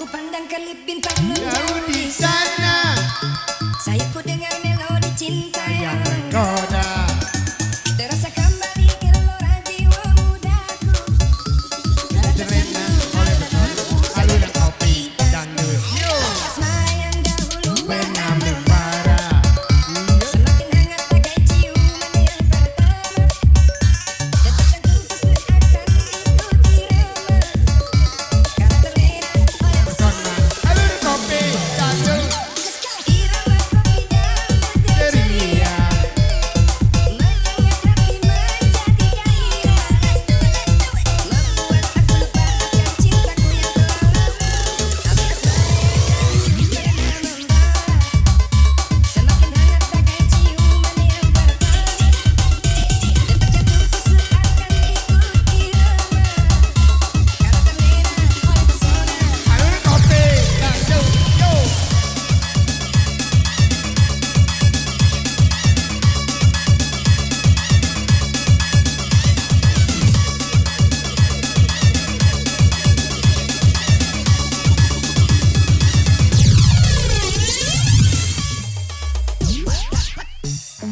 Ku pandang kelip bintang jauh di sana. Saya ku dengar melodi cinta yang menggoda. Terasa kembali gelora jiwa mudaku. Terlena oleh beton alunan kopi dangdut. Asmara yang dahulu Pernah membara. semakin hangat bagai ciuman yang pertama. Detak jantungku seakan ikut irama karena terlena oleh Pesona alunan kopi dangdut. irama kopi dan Ceria. mengangkat hati menjadi gairah. Membuat aku lupakan cintaku yang telah lama. Tapi asmara yang dahulu pernah membara semakin hangat bagai ciuman yang pertama. Detak jantungku seakan ikut irama karena terlena oleh pesona. Alunan kopi dangdut. Yo.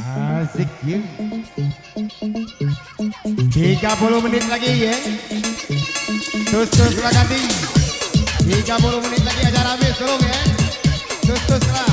Asik ya. 30 menit lagi ya. Terus lah ganti. 30 menit lagi acara habis tolong ya. Terus lah.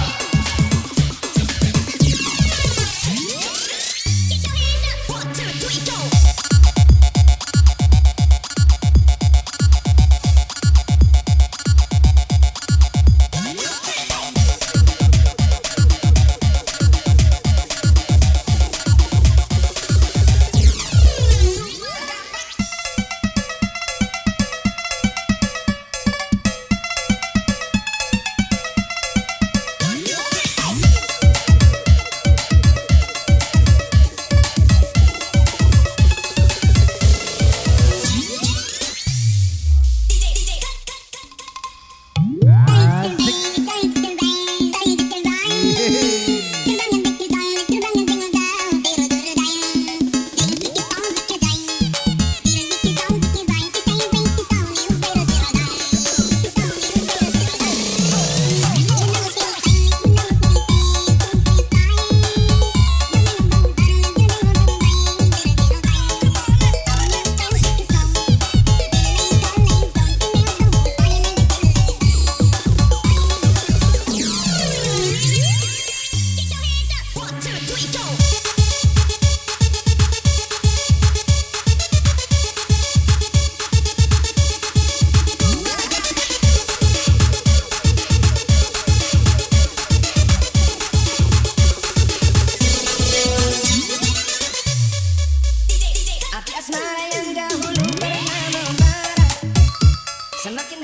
Api asmara yang dahulu pernah membara semakin